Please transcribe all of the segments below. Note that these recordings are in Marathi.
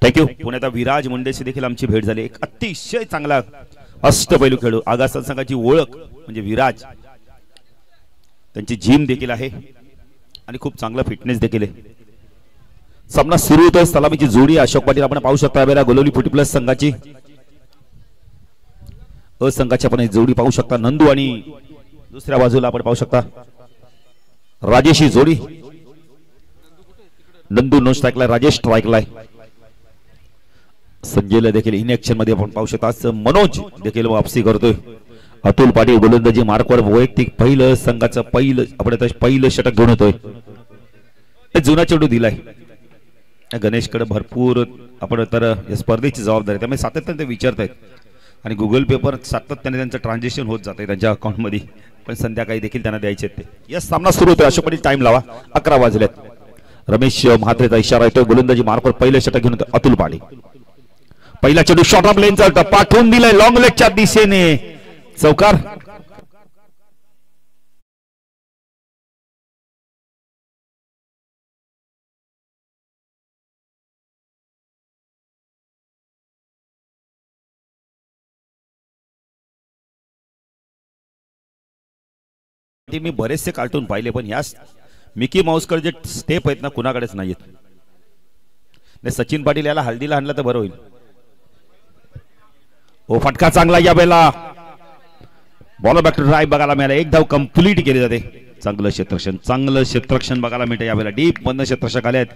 थँक्यू. पुण्याचा विराज मुंडेशी देखील आमची भेट झाली. एक अतिशय चांगला अष्टपैलू खेळू. आगासन संघाची ओळख म्हणजे विराज. त्यांची जिम देखील आहे आणि खूप चांगला फिटनेस देखील आहे. सामना सुरू होतोय. सलामीची जोडी अशोक पाटील आपण पाहू शकता. यावेळेला गोलवली फुटी प्लस संघाची संघाची आपण जोडी पाहू शकता. नंदू आणि दुसऱ्या बाजूला आपण पाहू शकता राजेशी जोडी. नंदू नो स्ट्राईकला, राजेश स्ट्राईकला. संजयला देखील इन ऍक्शन मध्ये आपण पाहू शकता. मनोज देखील वापसी करतोय. अतुल पाटील गोलंदाजी मार्कवर वैयक्तिक पहिलं संघाचं पहिलं षटक घेऊन येतोय. जुना चेंडू दिलाय गणेशकडे भरपूर. आपण तर या स्पर्धेची जबाबदारी त्यामुळे सातत्याने ते विचारतायत आणि गुगल पेपर सातत्याने त्यांचं ट्रान्झॅक्शन होत जाते त्यांच्या अकाउंट मध्ये. पण संध्याकाळी देखील त्यांना द्यायचे ते. या सामना सुरू होतोय. अशोक पाटील टाइम लावा. 11 वाजलेत. रमेश म्हात्रेचा इशारा येतोय. गोलंदाजी मार्कवर पहिलं षटक घेऊन येतोय अतुल पाटील. पहिला चेंडू शॉर्ट ऑफ लेनचा पाठवून दिलाय लॉंग लेगच्या दिशेने. चौकार. मी बरेचसे कार्टून पाहिले पण या मिकी माऊस कडे जे स्टेप आहेत ना कुणाकडेच नाहीत. सचिन पाटील याला हल्दीला आणलं तर बरं होईल. ओ फटका चांगला या वेळेला. बॉल बॅक टू ड्राइव्ह बघायला मिळाला. एक धाव कंप्लीट केली जाते. चांगलं क्षेत्ररक्षण बघायला मिळते यावेळेला. डीप बंद क्षेत्ररक्षक आलेत.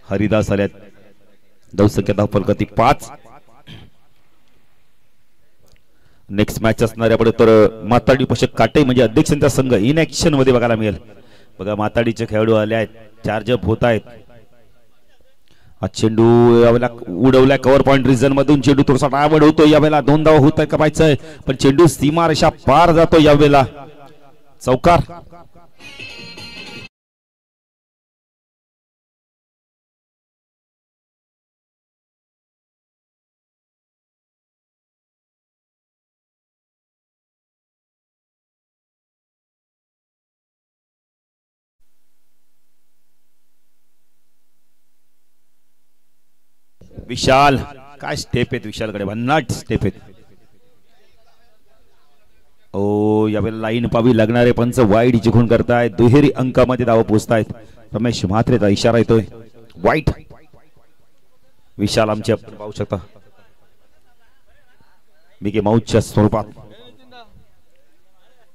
हरिदास आलेत. धावसंख्या धाव फलकती 5. नेक्स्ट मॅच असणारे आपण तर माताडी पशक काटे म्हणजे अध्यक्षांचा संघ इन ऍक्शन मध्ये बघायला मिळेल. बघा माताडीचे खेळाडू आले आहेत. चार्जअप होत आहेत. हा चेंडू यावेळेला उडवलाय कव्हर पॉइंट रिजन मधून. चेंडू थोडासा डायवर्ट होतो यावेळेला. 2 धावा होत आहे का पाहायचंय पण चेंडू सीमा रेषा पार जातो यावेळेला. चौकार. विशाल काय स्टेप आहेत विशालकडे. भन्नाट स्टेप आहेत. ओ यावेळेला लाईन पावी लागणारे पंच वाईड जिंकून करतायत. दुहेरी अंकामध्ये धावा पोहोचतायत. रमेश म्हात्रेचा इशारा येतोय वाईट. विशाल आमचे आपण पाहू शकता मिकी माऊसच्या स्वरूपात.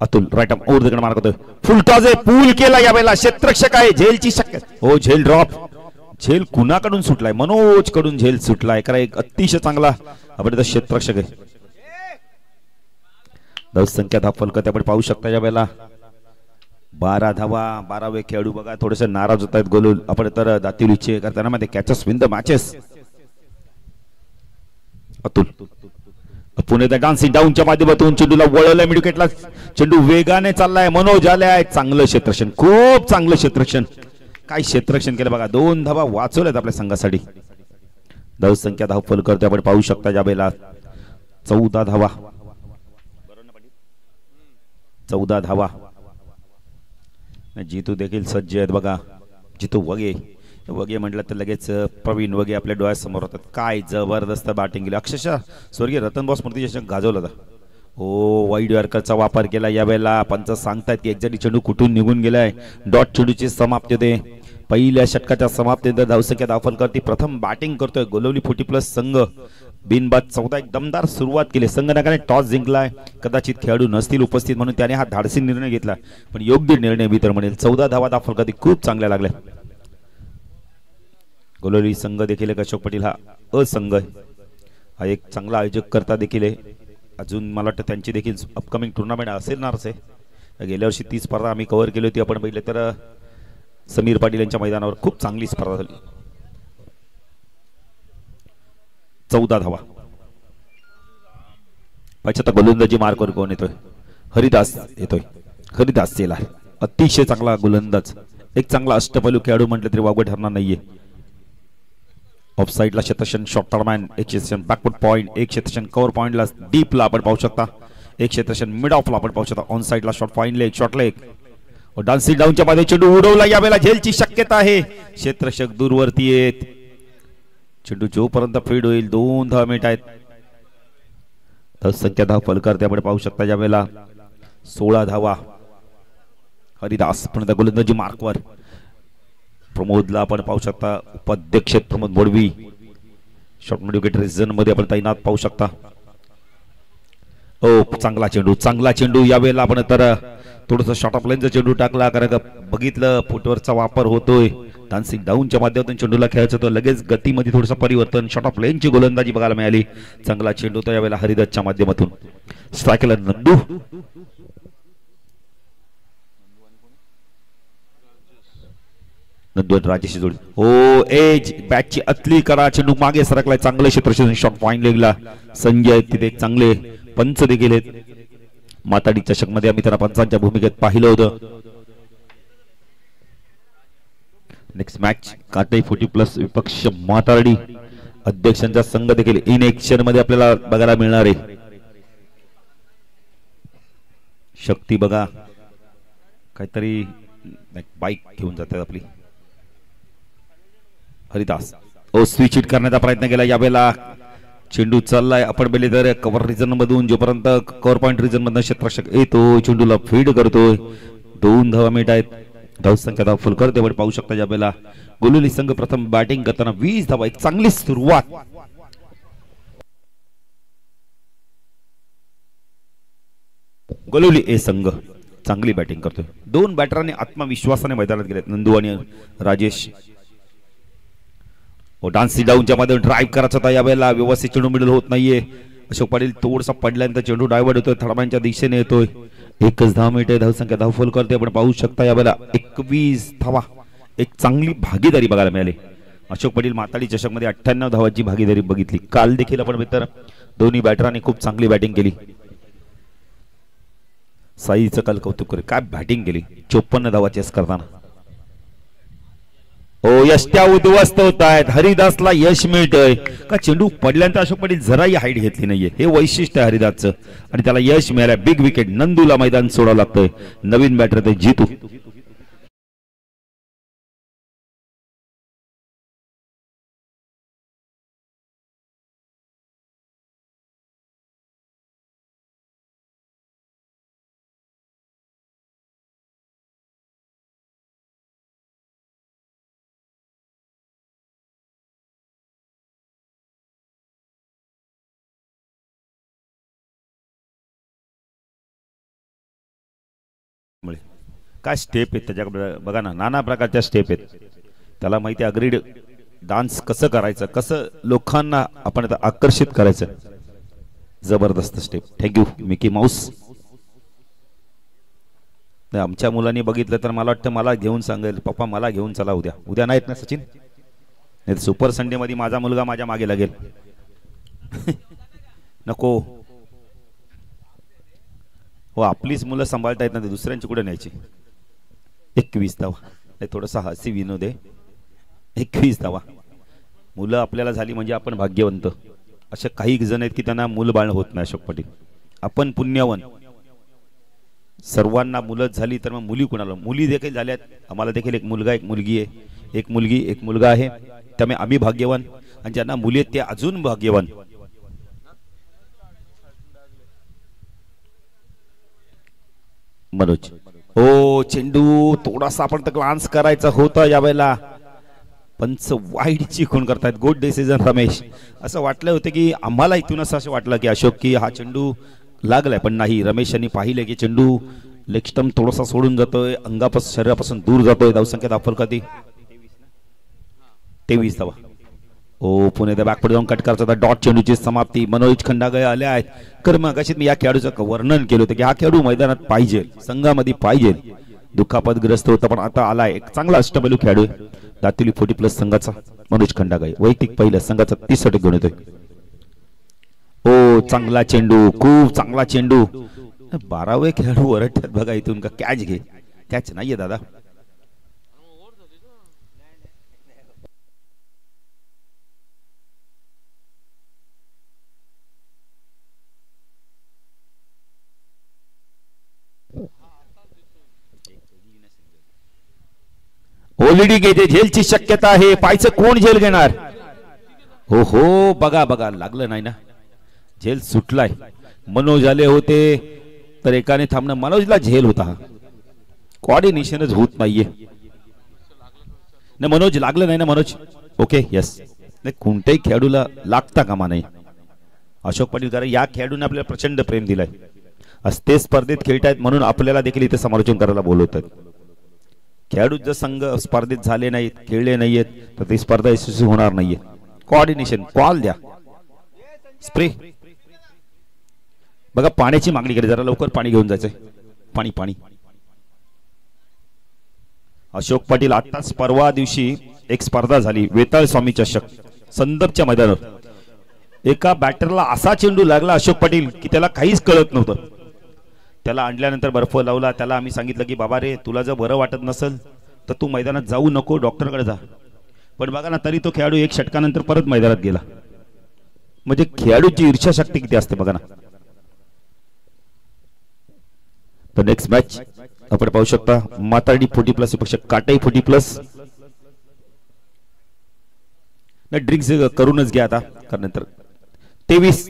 Atul right arm over the गन मारतोय. फुलटॉस पूल केला यावेळेला. क्षेत्ररक्षक आहे. झेलची शक्यता. हो झेल ड्रॉप. झेल कुणाकडून सुटलाय. मनोज कडून झेल सुटलाय. कारण एक अतिशय चांगला आपण क्षेत्ररक्षक आहे. धावसंख्या धाव फलकत आपण पाहू शकता यावेळेला 12 धावा. 12वे खेळाडू बघा थोडेसे नाराज होत आहेत. गोलू आपण तर दातील इच्छे करताना मध्ये catches win the matches. Atul Pune dancing डाऊनच्या माध्यमातून चेंडूला वळवलाय मिड विकेटला. चेंडू वेगाने चाललाय. मनोज आलाय. चांगलं क्षेत्ररक्षण. खूप चांगलं क्षेत्ररक्षण. काय क्षेत्ररक्षण केलं बघा. 2 धावा वाचवल्यात आपल्या संघासाठी. धावसंख्या धाव फलक आपण पाहू शकता यावेळेला 14 धावा. 14 धावा. जितू देखील सज्ज आहेत बघा. जितू वगे म्हटलं तर लगेच प्रवीण वगे आपल्या डोळ्यासमोर होतात. काय जबरदस्त बॅटिंग केली. अक्षरशः स्वर्गीय रतन बॉस स्मृती चषक गाजवला होता. ओ वाईड यॉर्करचा वापर केला यावेळेला. पंच सांगतायत की एक्झॅक्टली चेंडू कुठून निघून गेलाय. डॉट चेंडूची समाप्ती होते. पहिल्या षटकाच्या समाप्तीनंतर धावसंख्या दाखल करते. प्रथम बॅटिंग करतोय गोलवली फुटी प्लस संघ. बिनबाद 14 एक दमदार सुरुवात केली. संघटनाने टॉस जिंकलाय. कदाचित खेळाडू नसतील उपस्थित म्हणून त्याने हा धाडसी निर्णय घेतला पण योग्य निर्णय मी तर म्हणेल. 14 धावा दाखल करते. खूप चांगल्या लागल्या. गोलवली संघ देखील अशोक पाटील हा असंघ आहे. हा एक चांगला आयोजक करता देखील आहे. अजून मला वाटतं त्यांची देखील अपकमिंग टुर्नामेंट असेलणारच आहे. गेल्या वर्षी ती स्पर्धा आम्ही कव्हर केली होती आपण पहिले तर समीर पाटील यांच्या मैदानावर. खूप चांगली स्पर्धा झाली. 14 धावा. पाहिजे गोलंदाजी मार्कवर कोण येतोय. हरिदास येतोय. हरिदास चेला अतिशय चांगला गोलंदाज. एक चांगला अष्टपैलू खेळाडू म्हटलं तरी वावगं ठरणार नाहीये. ऑफ साइडला क्षेत्ररक्षण शॉर्ट टर्मॅन. एक क्षेत्ररक्षण बॅकवर्ड पॉइंट. एक क्षेत्ररक्षण कव्हर पॉइंटला डीपला आपण पाहू शकता. एक क्षेत्ररक्षण मिड ऑफला आपण पाहू शकता. ऑन साइडला short point leg short leg. Dancing डाऊनच्या मध्ये चेंडू उडवला यावेळेला. झेलची शक्यता आहे. क्षेत्ररक्षक दूरवरती येत. चेंडू जोपर्यंत फीड होईल 2 धावा मिनिट आहेत. संख्या धाव फलकर त्यामुळे पाहू शकता ज्या वेळेला 16 धावा. हरिदास पण गोलंदाजी मार्कवर. प्रमोदला आपण पाहू शकता उपाध्यक्ष प्रमोद मोडवी शॉर्ट मिड विकेट रिझन मध्ये आपण तैनात पाहू शकता. चांगला चेंडू यावेळेला आपण तर थोडस शॉर्ट ऑफ लाईनचा चेंडू टाकला कारण बघितलं फुटवरचा वापर होतोय. डान्सिंग डाऊनच्या माध्यमातून चेंडूला खेळायचं होतं. लगेच गतीमध्ये थोडंसं परिवर्तन. शॉर्ट ऑफ लाईनची गोलंदाजी बघायला मिळाली. चांगला चेंडू होता यावेळेला हरिदासच्या माध्यमातून. स्ट्रायकला नंदू. नंदू राजेश जोडी. एज बॅटची अतली करा. चेंडू मागे सरकलाय. चांगले क्षेत्रक्षण शॉट पॉइंट लेगला संजय. तिथे एक चांगले पंच देखील आहेत. माताडी चषक मध्ये आम्ही त्यांना पंचांच्या भूमिकेत पाहिलं होतं. नेक्स्ट मॅच काटे 40+ विपक्ष माताडी अध्यक्षांचा संघ देखील इन एक्शन मध्ये आपल्याला बघायला मिळणार आहे. शक्ती बघा काहीतरी बाईक घेऊन जातात आपली. हरिदास स्विच हिट करण्याचा प्रयत्न केला. यावेळेला चेंडू चाललाय आपण बेले तर कव्हर रिजन मधून जोपर्यंत कव्हर पॉइंट रिजन मधून क्षेत्ररक्षक येतो चेंडूला फीड करतोय. 2 धावा मिनिट आहेत. धाव संख्या धाव फुल करते आपण पाहू शकता. ज्यावेळेला गोलुली संघ प्रथम बॅटिंग करताना 20 धावा. एक चांगली सुरुवात. गोलुली ए संघ चांगली बॅटिंग करतोय. 2 बॅटरांनी आत्मविश्वासाने मैदानात गेलेत. नंदू आणि राजेश. डान्सिंग डाऊनच्या मध्ये ड्राईव्ह करायचा होता. यावेळेला व्यवस्थित चेंडू मिडल होत नाहीये. अशोक पाटील थोडसा पडल्यानंतर चेंडू डायव्हर्ट होतोय. थडबांच्या दिशेने येतोय. 1 धाव मिनिटे. धाव संख्या धाव फुल करते आपण पाहू शकता. यावेळेला 21 धावा. एक चांगली भागीदारी बघायला मिळाली. अशोक पाटील माताडी चषक मध्ये 98 धावांची भागीदारी बघितली. काल देखील आपण मित्र दोन्ही बॅटरांनी खूप चांगली बॅटिंग केली. साईचं काल कौतुक करे. काय बॅटिंग केली. 54 धावा चेस करताना. यष्ट्या उद्ध्वस्त होत आहेत. हरिदासला यश मिळतंय का. चेंडू पडल्यानंतर अशोक पाटील जराही हाईट घेतली नाहीये. हे वैशिष्ट्य आहे हरिदासचं आणि त्याला यश मिळालं. Big wicket. नंदूला मैदान सोडावं लागतंय. नवीन बॅटर ते जितू. काय स्टेप आहेत त्याच्याकडे बघा ना. नाना प्रकारच्या स्टेप आहेत. त्याला माहिती अग्रीड डान्स कसं करायचं. कसं लोकांना आपण आकर्षित करायचं. जबरदस्त स्टेप. Thank you Mickey Mouse. आमच्या मुलांनी बघितलं तर मला वाटतं मला घेऊन सांगेल पप्पा मला घेऊन चला उद्या. उद्या नाहीत ना सचिन. नाही सुपर संडे मध्ये माझा मुलगा माझ्या मागे लागेल. नको हो. आपलीच मुलं सांभाळता येत ना. दुसऱ्यांची कुठे न्यायची. 21 धावा. थोडासा हास्य विनोद आहे. 21 धावा. मुलं आपल्याला झाली म्हणजे आपण भाग्यवंत. असे काही जण आहेत की त्यांना मूल बाळ होत नाही. अशोक पाटील आपण पुण्यवन. सर्वांना मुलं झाली तर मग मुली कुणाला. मुली देखील झाल्यात. आम्हाला देखील एक मुलगा एक मुलगी आहे. एक मुलगी एक मुलगा आहे. त्यामुळे आम्ही भाग्यवान आणि ज्यांना मुली आहेत ते अजून भाग्यवान. मनोज चेंडू थोडासा आपण तर ग्लान्स करायचा होता. यावेळेला पंच वाईड चिकून करतायत. Good decision Ramesh. असं वाटलं होतं की आम्हाला इथूनच असं वाटलं की अशोक की हा चेंडू लागलाय पण नाही. रमेश यांनी पाहिले की चेंडू लेग स्टंप थोडासा सोडून जातोय. अंगापासून शरीरापासून दूर जातोय. धावसंख्या दाखल का ती 23 धावा. पुणे बॅकपुढे जाऊन कट करायचा. डॉट चेंडूची समाप्ती. मनोज खंडागळे आले आहेत. कर्मगाशीत मी या खेळाडूचं वर्णन केलं होतं की हा खेळाडू मैदानात पाहिजे. संघामध्ये पाहिजे. दुखापतग्रस्त होता पण आता आलाय. एक चांगला अष्टपैलू खेळाडू. दातिली 40+ संघाचा मनोज खंडागळे वैयक्तिक पहिल्या संघाचा 30 षटक घेऊन येतोय. चांगला चेंडू. खूप चांगला चेंडू. 12वे खेळाडू वरटतात बघा इथून का. कॅच घे. कॅच नाहीये दादा. ओलीडी घेते. झेलची शक्यता आहे. पायचं कोण झेल घेणार. हो हो, बघा बघा, लागलं नाही ना, झेल सुटलाय. मनोज आले होते तर एकाने थांबणं, मनोजला झेल होता. हा कोऑर्डिनेशनच होत नाहीये. नाही मनोज, लागलं नाही ना मनोज. Okay yes. नाही कोणत्याही खेळाडूला लागता कामा नाही. अशोक पाटील, कारण या खेळाडूने आपल्याला प्रचंड प्रेम दिलाय. ते स्पर्धेत खेळतायत म्हणून आपल्याला देखील इथे समालोचन करायला बोलवतात. खेळाडू जर संघ स्पर्धेत झाले नाहीत, खेळले नाहीयेत, तर ती स्पर्धा यशस्वी होणार नाहीये. कोऑर्डिनेशन, कॉल द्या. स्प्रे बघा, पाण्याची मागणी केली, जरा लवकर पाणी घेऊन जायचंय. पाणी पाणी. अशोक पाटील, आताच परवा दिवशी एक स्पर्धा झाली, वेताळ स्वामी चषक, संदर्भच्या मैदानावर. एका बॅटरला असा चेंडू लागला अशोक पाटील की त्याला काहीच कळत नव्हतं. त्याला आणल्यानंतर बर्फ लावला. त्याला आम्ही सांगितलं की बाबा रे, तुला जर बरं वाटत नसेल तर तू मैदानात जाऊ नको, डॉक्टरकडे जा. पण बघा ना, तरी तो खेळाडू एक षटकानंतर परत मैदानात गेला. म्हणजे खेळाडूची ईर्ष्याशक्ती किती असते बघा ना. तर नेक्स्ट मॅच आपण पाहू शकता, माताडी 40+ पेक्षा काटाई 40+. नाही, ड्रिंक्स करूनच घ्या आता, कारण नंतर 23.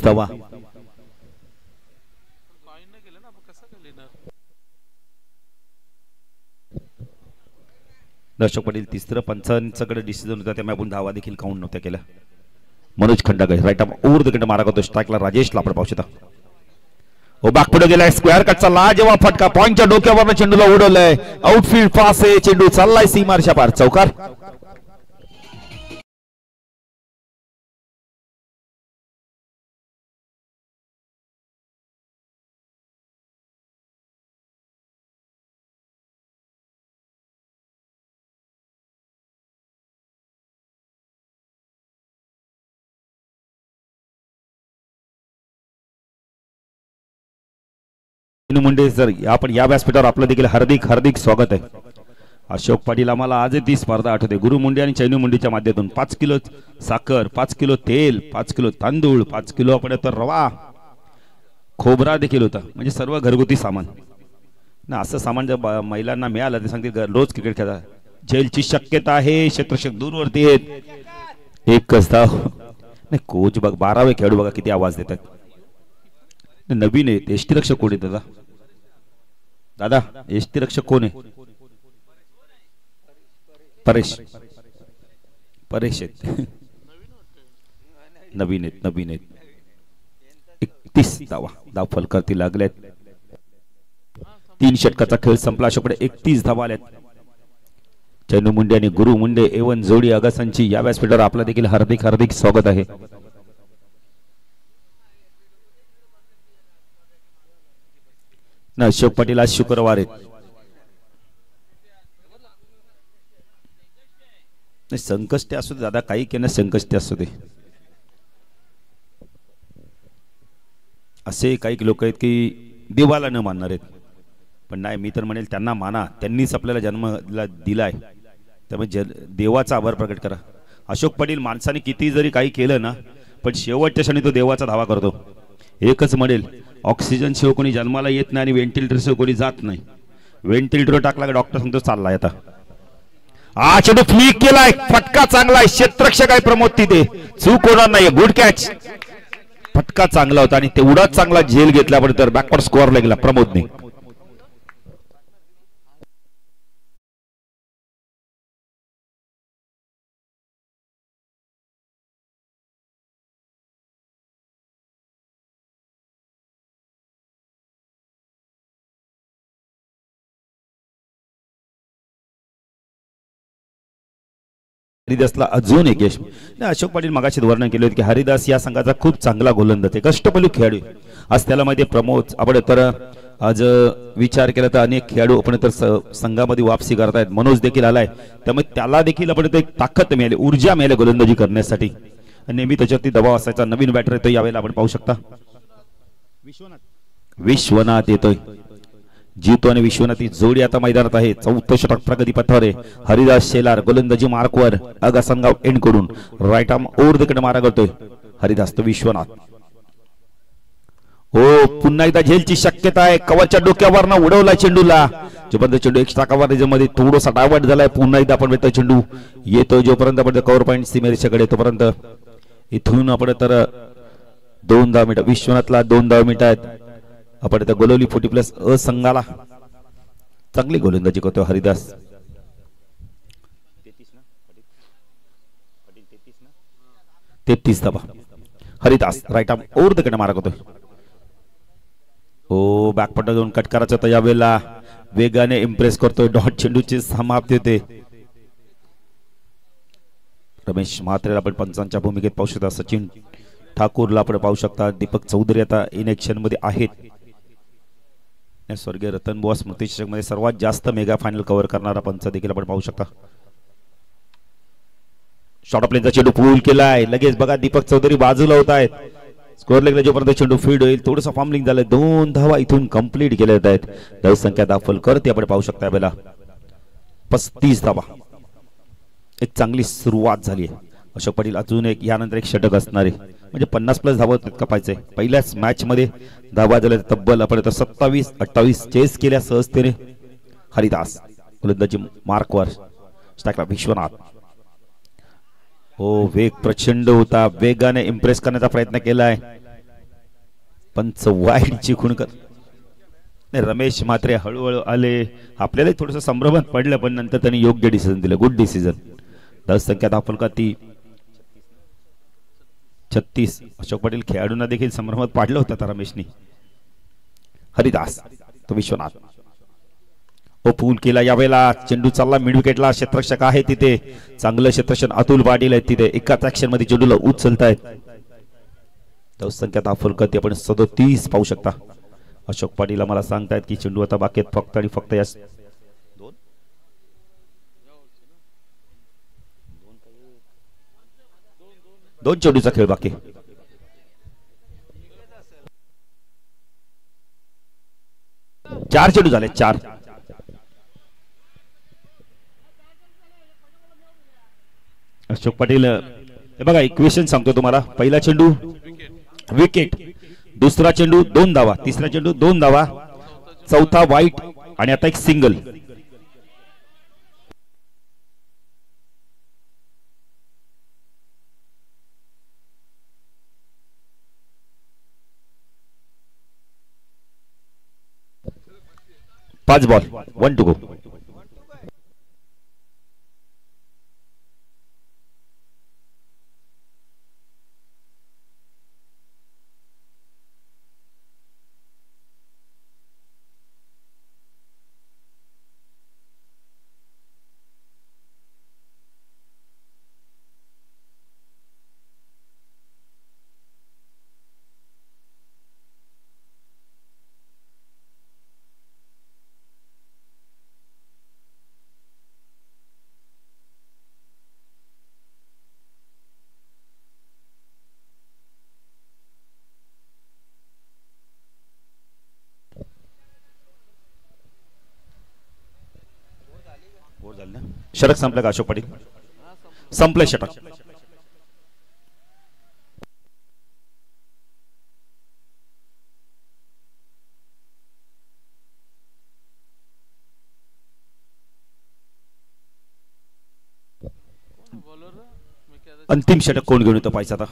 धावा. अशोक पाटील तिसरं, पंचांकडे डिसिजन होता, त्यामुळे आपण धावा देखील काउंट नव्हत्या केल्या. Manoj Khandagale right arm over the मारा करतो. स्ट्राईकला राजेशला आपण पाहू शकता. हो, बॅक पुढे गेलाय, स्क्वेअर कटचा लाजवाब फटका, पॉइंटच्या डोक्यावर चेंडूला उडवलंय. आउटफील्ड पास आहे, चेंडू चाललाय सीमारच्या पार, चौकार. मुंडे सर, आपण या व्यासपीठावर आपलं देखील हार्दिक हार्दिक स्वागत आहे. अशोक पाटील, आम्हाला आज ती स्पर्धा आठवते. गुरु मुंडे आणि चैनू मुंडेच्या माध्यमातून 5 किलो साखर, 5 किलो तेल, 5 किलो तांदूळ, 5 किलो आपण तर रवा, खोबरा देखील होता. म्हणजे सर्व घरगुती सामान ना. असं सामान जर महिलांना मिळालं ते सांगतील रोज क्रिकेट खेळा. जेलची शक्यता आहे, क्षेत्ररक्षक दूरवरती आहेत. एकच धाव. नाही, कोच बघ, 12वे खेळाडू बघा किती आवाज देतात. नवीन आहेत, एसटी रक्षक कोण आहे दादा? एसटी रक्षक कोण आहे? परेश. परेश आहेत. नवीन आहेत. 31 धावा, धाव फलकावरती लागल्यात. 3 षटकाचा खेळ संपला. अशोकडे 31 धावा आल्यात. चैनू मुंडे आणि गुरु मुंडे एवन जोडी अगासांची या व्यासपीठावर आपलं देखील हार्दिक हार्दिक स्वागत आहे. ना अशोक पाटील, आज शुक्रवार आहेत. संकष्टी असू दे दादा, काही केलं संकष्टी असू दे. असे काही लोक आहेत की देवाला न मानणार आहेत, पण नाही, मी तर म्हणेल त्यांना माना. त्यांनीच आपल्याला जन्म दिलाय, त्यामुळे देवाचा आभार प्रकट करा. अशोक पाटील, माणसाने किती जरी काही केलं ना, पण शेवटच्या क्षणी तो देवाचा धावा करतो. एकच म्हणेल, ऑक्सिजन शिवाय कोणी जन्माला येत नाही आणि व्हेंटिलेटर शिवाय कोणी जात नाही. व्हेंटिलेटर टाकला की डॉक्टर सांगतो चाललाय आता. चेंडू फ्लिक केलाय, फटका चांगला आहे, क्षेत्ररक्षक आहे प्रमोद तिथे, चूक होणार नाही. Good catch. फटका चांगला होता आणि तेवढाच चांगला झेल घेतला, पण तर बॅकवर्ड स्कोअरला गेला प्रमोदने. हरिदासला अजून एक यश. अशोक पाटील मगाशी वर्णन केले होते की हरिदास या संघाचा खूप चांगला गोलंदाज आहे, कष्टपलू खेळाडू. आज त्याला माहिती प्रमोद आपण तर आज विचार केला तर अनेक खेळाडू आपण तर संघामध्ये वापसी करतायत. मनोज देखील आलाय, त्यामुळे त्याला देखील आपण एक ताकद मिळाली, ऊर्जा मिळाली गोलंदाजी करण्यासाठी. नेहमी त्याच्यावरती दबाव असायचा. नवीन बॅटर येतो यावेळेला आपण पाहू शकता विश्वनाथ येतोय. जीतो आणि विश्वनाथ जोडी आता मैदानात आहे. चौथं षटक प्रगती पथावर आहे. हरिदास शेलार गोलंदाजी मार्कवर अगा संघाव एंड करून राईट आर्म ओव्हर द कडे मारा करतोय हरिदास तो विश्वनाथ. हो पुन्हा एकदा झेलची शक्यता आहे. कवरच्या डोक्यावर उडवला चेंडूला. जोपर्यंत चेंडू एक्स्ट्रा कव्हरेज मध्ये थोडासा डायवर्ट झालाय. पुन्हा एकदा आपण बघतोय चेंडू येतोय जोपर्यंत आपण कव्हर पॉईंट सीमेरेषेकडे तोपर्यंत इथून आपण तर 2 धाव मिनिट विश्वनाथला 2 धाव मिनिट आहेत. आपण त्या गोलवली 40+ असंघाला चांगली गोलंदाजी करतो हरिदास. 33 धावा Haridas right arm over the कडे मारा करतोय. हो बॅकपट्टा जाऊन कट करायचा तर यावेळेला वेगाने इम्प्रेस करतोय. डॉट चेंडूची समाप्ती होते. रमेश म्हात्रेला आपण पंचांच्या भूमिकेत पाहू शकता. सचिन ठाकूरला आपण पाहू शकता. दीपक चौधरी आता इनेक्शन मध्ये आहेत. स्वर्गीय रतन बुवा स्मृती चषक मध्ये सर्वात जास्त मेगा फायनल कव्हर करणारा पंच देखील आपण पाहू शकता. शॉर्ट प्लेनचा चेंडू पूल केलाय. लगेच बघा दीपक चौधरी बाजूला होत आहेत. स्कोअर लेगला जोपर्यंत चेंडू फील्ड होईल थोडंसं फॉर्मलिंग झालंय. 2 धावा इथून कंप्लीट केल्या आहेत. धावसंख्या दाखल करते आपण पाहू शकता. यावेळेला 35 धावा. एक चांगली सुरुवात झाली आहे. अशोक पाटील अजून एक यानंतर एक षटक असणार आहे म्हणजे 50+ धावा कपायचे. पहिल्याच मॅच मध्ये धावा झाल्या तब्बल आपण 27-28 चेस केल्या सहजतेने. हरिदास गोलंदाजी मार्कवर स्ट्राईकला विश्वनाथ. हो वेग प्रचंड होता. वेगाने इम्प्रेस करण्याचा प्रयत्न केलाय. पंच वाईड चिखून कर. रमेश म्हात्रे हळूहळू आले. आपल्याला थोडस संभ्रमात पडलं पण नंतर त्यांनी योग्य डिसिजन दिलं. Good decision. धावसंख्या दाखल का ती 36. अशोक पाटील खेळाडूंना देखील संभ्रमात पाडलं होतं त्या रमेशनी. हरिदास तो विश्वनाथ. ओ पूल केला. यावेळेला चेंडू चालला मिड विकेटला. क्षेत्ररक्षक आहे तिथे. चांगलं क्षेत्ररक्षण अतुल पाटील आहेत तिथे. एकाच ऍक्शन मध्ये चेंडूला उचलतायत. धावसंख्या दाखल करते आपण 37 पाहू शकता. अशोक पाटील आम्हाला सांगतायत की चेंडू आता बाकी फक्त आणि फक्त या 2 चेंडूचा खेळ बाकी. चार चेंडू झाले. 4. अशोक पाटील हे बघा इक्वेशन सांगतो तुम्हाला. पहिला चेंडू विकेट, दुसरा चेंडू 2 धावा, तिसरा चेंडू 2 धावा, चौथा वाईट आणि आता एक सिंगल. पाच बॉल 1 टू गो. षटक संपलं का अशोक पाटील? संपलं षटक. अंतिम षटक कोण घेऊन येतो पाहिजे आता?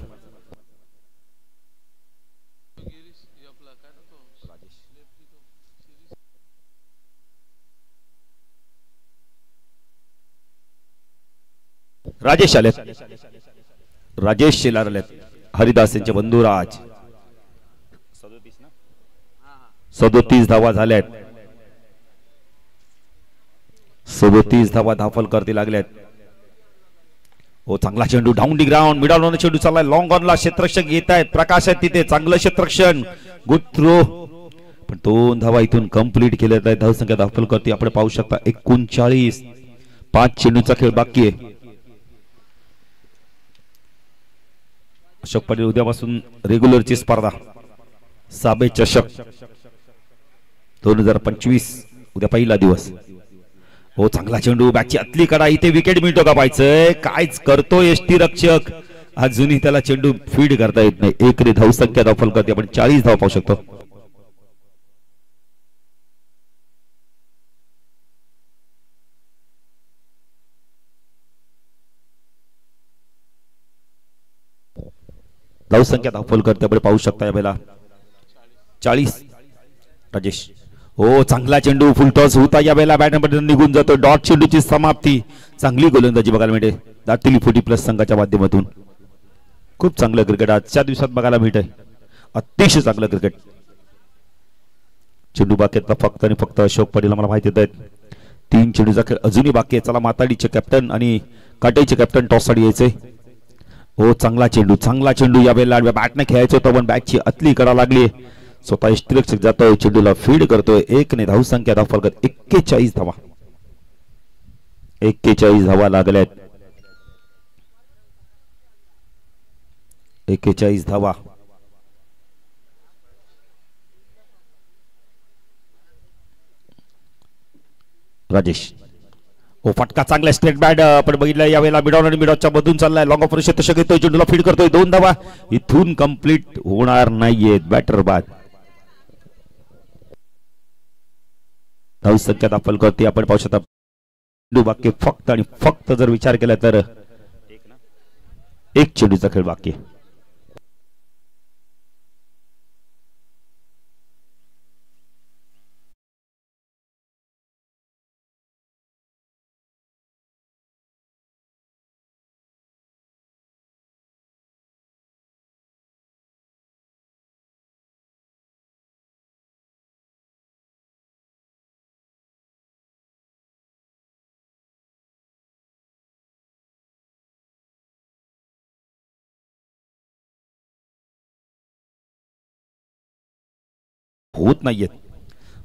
राजेश आलेत. राजेश शेलार आलेत. हरिदास यांचे बंधुराज. 37 धावा झाल्यात. 37 धावा धाफल करती लागल्यात. हो चांगला चेंडू down the ground mid on चेंडू चाललाय लॉंग ऑनला क्षेत्ररक्षक येत आहेत प्रकाश आहेत तिथे चांगलं क्षेत्ररक्षण गुड थ्रो पण 2 धावा इथून कंप्लीट केल्या आहेत धावसंख्या दाखल करते आपण पाहू शकता 39 5 चेंडूचा खेळ बाकी आहे अशोक पाटील उद्यापासून रेग्युलरची स्पर्धा साबे चषक 2025 उद्या पहिला दिवस हो चांगला चेंडू बॅटची आतली कडा इथे विकेट मिळतो का पाहायचंय कायच करतो यष्टी रक्षक अजूनही त्याला चेंडू फीड करता येत नाही एक रे धावसंख्या दाखल करते आपण 40 धाव पाहू शकतो धावसंख्या दाखल करते आपण पाहू शकता यावेळेला 40 राजेश हो चांगला चेंडू फुल टॉस होता यावेळेला बॅटमध्ये निघून जातो डॉट चेंडूची समाप्ती चांगली गोलंदाजी बघायला मिळते दातिली 40+ संघाच्या माध्यमातून खूप चांगलं क्रिकेट आजच्या दिवसात बघायला मिळतंय अतिशय चांगलं क्रिकेट चेंडू बाकी फक्त आणि फक्त अशोक पाटील मला माहिती देत आहेत 3 चेंडूचा खेळ अजूनही बाकी आहे चला माताडीचे कॅप्टन आणि काटेचे कॅप्टन टॉस साठी यायचे हो चांगला चेंडू यावेळेला बॅटने खेळायचं होतं पण बॅटची आतली कडा लागली स्वतः यष्टिरक्षक जातोय चेंडूला फीड करतोय 1 ने धावसंख्या दाखल करत 41 धावा 41 धावा लागल्यात 41 धावा राजेश हो फटका चांगला स्ट्रेट बॅट आपण बघितलं यावेळेला मिडॉन आणि मिडॉच्या मधून चाललाय लॉंग ऑफ क्षेत्ररक्षक येतोय चेंडूला फीड करतोय 2 धावा इथून कंप्लीट होणार नाहीयेत बॅटर बाद धावसंख्या दाखल करते आपण पाहू शकता चेंडू बाकी फक्त आणि फक्त जर विचार केला तर एक चेंडूचा खेळ बाकी होत नाहीयेत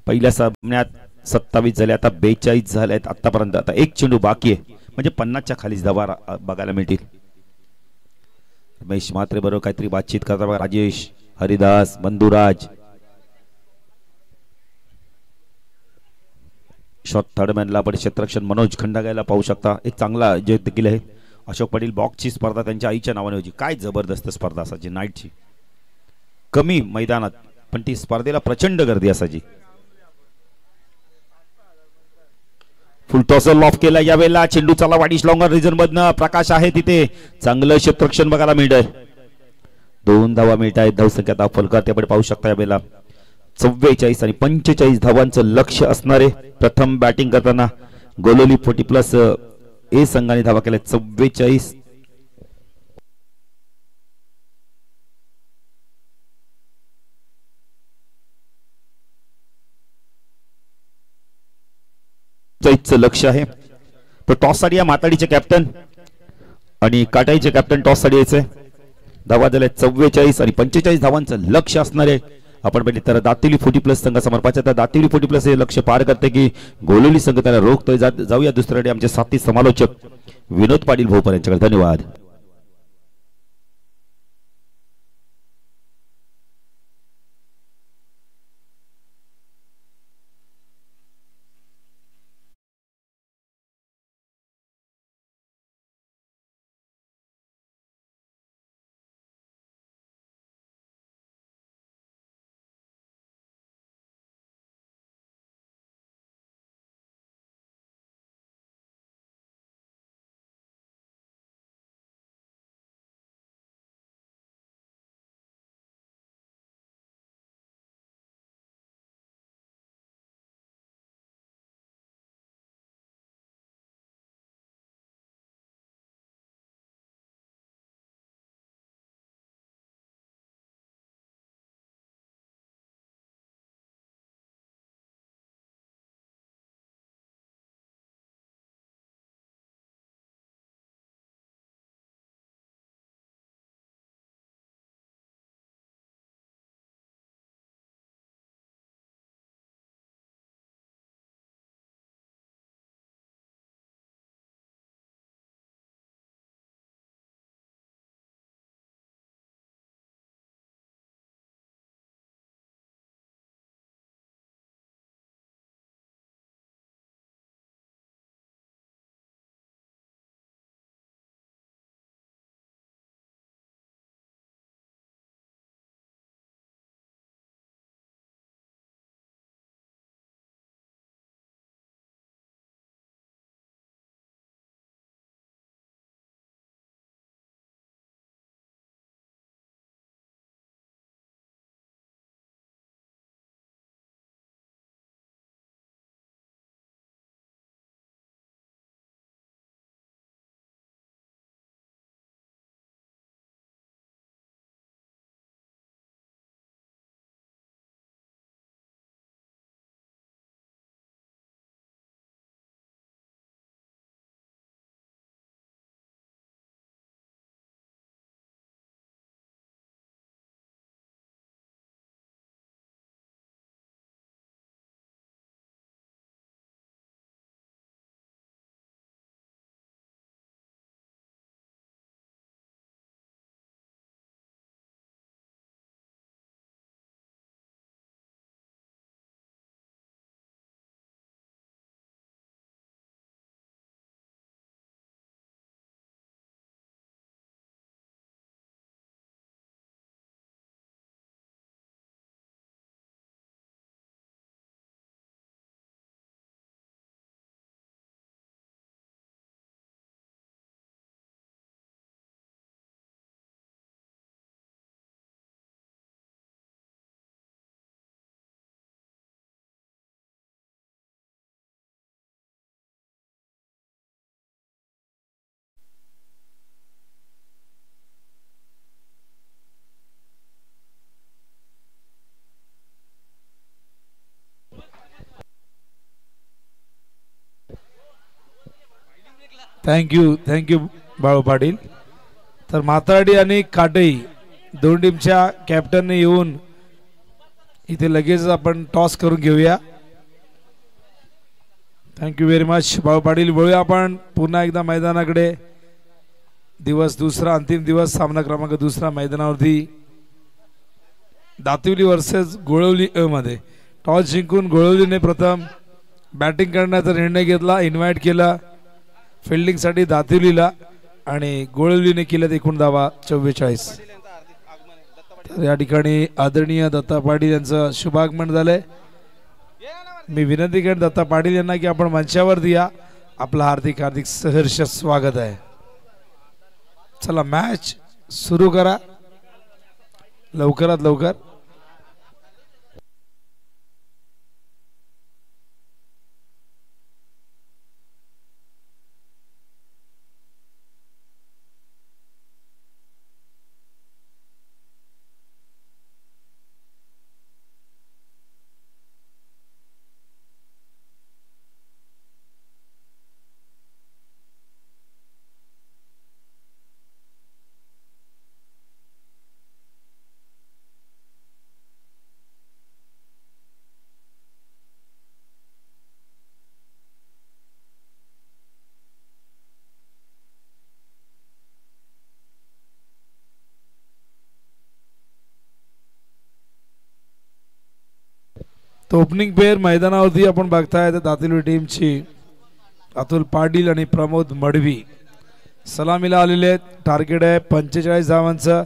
पहिल्या सामन्यात 27 झाले आता 42 झालेत आतापर्यंत आता एक चेंडू बाकी आहे म्हणजे 50च्या खालीच धावा बघायला मिळतील रमेश म्हात्रे बरोबर काहीतरी बातचीत करता राजेश हरिदास बंधुराज शॉट थर्डमॅनला आपण क्षेत्ररक्षण मनोज खंडागळला पाहू शकता एक चांगला जय देखील आहे अशोक पाटील बॉक्सची स्पर्धा त्यांच्या आईच्या नावाने होती काय जबरदस्त स्पर्धा असायची नाईटची कमी मैदानात पण ती स्पर्धेला प्रचंड गर्दी असायची फुल टॉस लॉफ केला यावेळेला चेंडू चला वाडीश लॉंगर रिजन मधनं प्रकाश आहे तिथे चांगलं क्षेत्ररक्षण बघायला मिळतंय 2 धावा मिळत आहेत धावसंख्या दाखल करते आपण पाहू शकता यावेळेला 44 आणि 45 धावांचं लक्ष असणारे प्रथम बॅटिंग करताना गोलोली 40+ ए संघाने धावा केल्या 44 लक्ष आहे तो टॉस साठी माताडीचे कॅप्टन आणि काटाईचे कॅप्टन टॉस साठी यायचे धावा झाल्या 44 आणि 45 धावांचं लक्ष असणार आहे आपण बघितले तर दातिली 40+ संघ समर्पाच्या त्या दातिली 40+ हे लक्ष पार करते की गोलोली संघ त्याला रोखतोय जाऊया दुसऱ्याकडे आमचे साथी समालोचक विनोद पाटील भोपर यांच्याकडे धन्यवाद। थँक्यू बाळू पाटील. तर माताडी आणि काटई दोन टीमच्या कॅप्टनने येऊन इथे लगेच आपण टॉस करून घेऊया. Thank you very much Balu Patil. वळूया आपण पुन्हा एकदा मैदानाकडे. दिवस दुसरा, अंतिम दिवस, सामना क्रमांक दुसरा मैदानावरती दातिवली वर्सेस गोळवली अ मध्ये. टॉस जिंकून गोळवलीने प्रथम बॅटिंग करण्याचा निर्णय घेतला. इन्व्हाइट केला फिल्डिंगसाठी दातिवलीला आणि गोळवलीने केल्यात एकूण धावा 44. तर या ठिकाणी आदरणीय दत्ता पाटील यांचं शुभागमन झालंय. मी विनंती करेन दत्ता पाटील यांना की आपण मंचावरती या. आपलं हार्दिक हार्दिक सहर्ष स्वागत आहे. चला मॅच सुरू करा लवकरात लवकर. तो ओपनिंग पेअर मैदानावरती आपण बघताय दातिवली टीमची अतुल पाटील आणि प्रमोद मडवी सलामीला आलेले आहेत. टार्गेट आहे 45 धावांचं.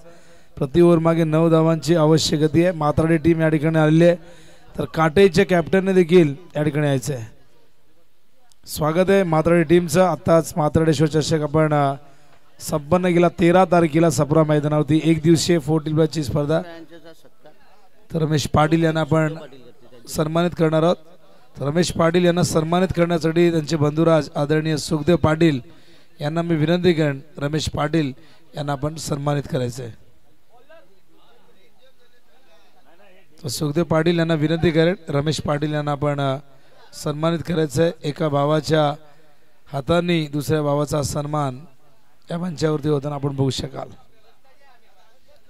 प्रति ओव्हर मागे 9 धावांची आवश्यक गती आहे. मात्राडी टीम या ठिकाणी आलेली आहे. तर काटेच्या कॅप्टनने देखील या ठिकाणी यायचं आहे. स्वागत आहे मात्राडी टीमचं. आत्ताच मात्राडेश्वर चषक आपण संपन्न केला 13 तारखेला सप्रा मैदानावरती एक दिवसीय 40+ स्पर्धा. तर रमेश पाटील यांना आपण सन्मानित करणार आहोत. रमेश पाटील यांना सन्मानित करण्यासाठी त्यांचे बंधुराज आदरणीय सुखदेव पाटील यांना मी विनंती करेन. रमेश पाटील यांना आपण सन्मानित करायचं आहे. सुखदेव पाटील यांना विनंती करेन. रमेश पाटील यांना आपण सन्मानित करायचं आहे. एका भावाच्या हाताने दुसऱ्या भावाचा सन्मान या मंचावरती होताना आपण बघू शकाल.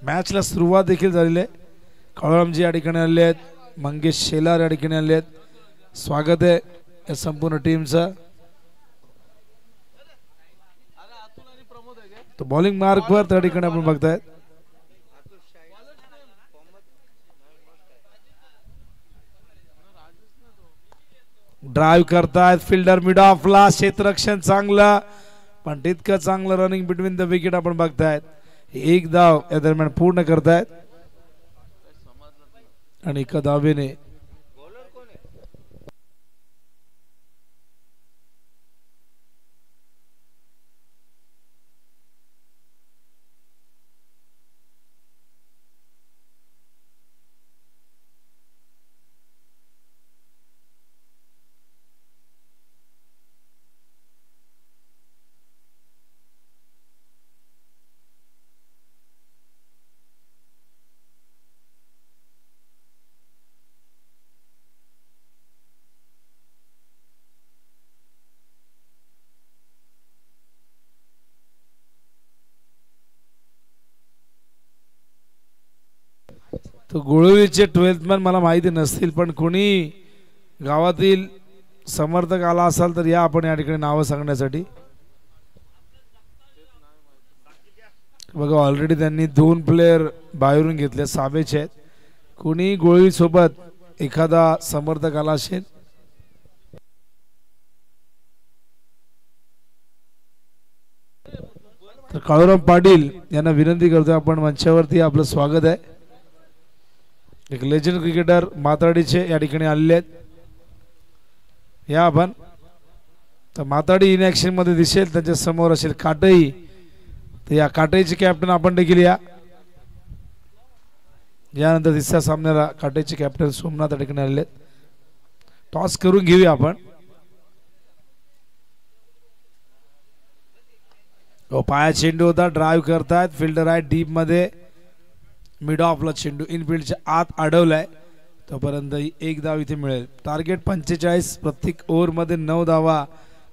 मॅचला सुरुवात देखील झालेली आहे. काळूरामजी या ठिकाणी आलेले आहेत. मंगेश शेलार या ठिकाणी आले आहेत. स्वागत आहे या संपूर्ण टीमचं. तो बॉलिंग मार्कवर त्या ठिकाणी आपण बघतायत. ड्राईव्ह करतायत फिल्डर मिड ऑफला. क्षेत्ररक्षण चांगलं पण तितकं चांगलं रनिंग बिटवीन द विकेट आपण बघतायत. एक धाव या दरम्यान पूर्ण करतायत आणि एका धावेने तो गोळवलीचे 12th मॅन मला माहिती नसतील पण कोणी गावातील समर्थक आला असाल तर या आपण या ठिकाणी नावं सांगण्यासाठी. बघा ऑलरेडी त्यांनी 2 प्लेयर बाहेरून घेतले साबेचे आहेत. कोणी गोळवली सोबत एखादा समर्थक आला असेल तर काळूराम पाटील यांना विनंती करतोय आपण मंचावरती. आपलं स्वागत आहे. एक लेजंड क्रिकेटर माताडीचे या ठिकाणी आलेले आहेत. या आपण तर माताडी इन ऍक्शन मध्ये दिसेल. त्यांच्या समोर असेल काटई. तर या काटईचे कॅप्टन आपण देखील या. यानंतर तिसऱ्या सामन्याला काटईचे कॅप्टन सोमनाथ या ठिकाणी आलेले आहेत. टॉस करून घेऊया आपण. पाया चेंडू होता. ड्राईव्ह करतायत. फिल्डर आहे डीप मध्ये. मिड ऑफला चेंडू इनफिल्डच्या आत अडवलाय. तोपर्यंत एक धाव इथे मिळेल. टार्गेट 45. प्रत्येक ओव्हर मध्ये 9 धावा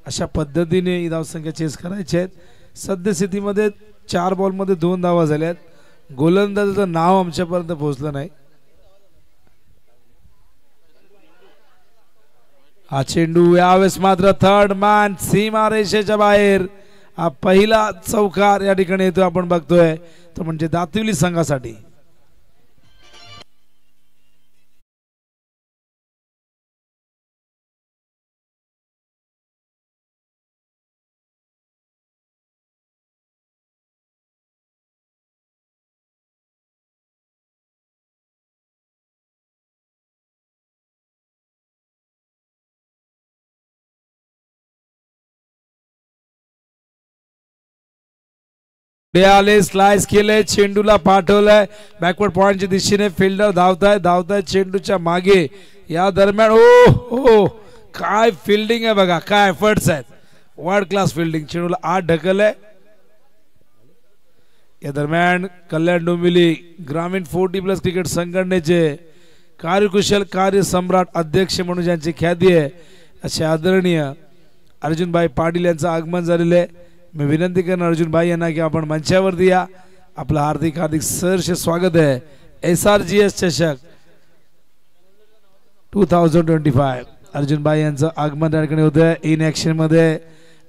अशा पद्धतीने ही धावसंख्या चेस करायची आहेत. सद्यस्थितीमध्ये 4 बॉलमध्ये 2 धावा झाल्यात. गोलंदाजाचं नाव आमच्यापर्यंत पोहोचलं नाही. हा चेंडू यावेळेस मात्र थर्ड मॅन सीमारेषेच्या बाहेर. हा पहिला चौकार या ठिकाणी येतो आपण बघतोय तो म्हणजे दातिवली संघासाठी. आले स्लाइस केले चेंडूला पाठवलाय बॅकवर्ड पॉइंटच्या दिशेने. फिल्डर धावताय चेंडूच्या मागे. या दरम्यान ओ काय फिल्डिंग आहे बघा, काय एफर्ट्स आहेत, वर्ल्ड क्लास फिल्डिंग. चेंडूला आत ढकललंय. या दरम्यान कल्याण डोंबिवली ग्रामीण 40+ क्रिकेट संघटनेचे कार्यकुशल कार्यसम्राट अध्यक्ष म्हणून ज्यांची ख्याती आहे असे आदरणीय अर्जुनभाई पाटील यांचं आगमन झालेलं आहे. मी विनंती करणार अर्जुनभाई यांना की आपण मंचावरती या. आपलं हार्दिक सहर्ष स्वागत आहे. SRGS चषक 2025 अर्जुनभाई यांचं आगमन त्या ठिकाणी होतं. इन ॲक्शन मध्ये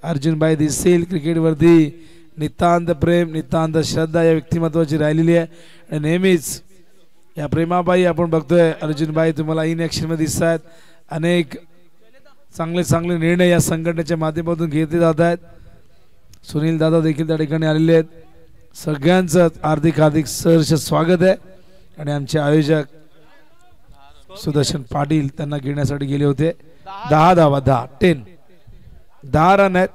अर्जुनभाई दिसतील. क्रिकेटवरती नितांत प्रेम नितांत श्रद्धा या व्यक्तिमत्वाची राहिलेली आहे आणि नेहमीच या प्रेमाबाई आपण बघतोय अर्जुनभाई तुम्हाला इन ॲक्शन मध्ये दिसत आहेत. अनेक चांगले निर्णय या संघटनेच्या माध्यमातून घेतले जात आहेत. सुनील दादा देखील त्या ठिकाणी आलेले आहेत. सगळ्यांचं हार्दिक सहर्ष स्वागत आहे. आणि आमचे आयोजक सुदर्शन पाटील त्यांना घेण्यासाठी गेले होते. 10 धावा 10 रन आहेत.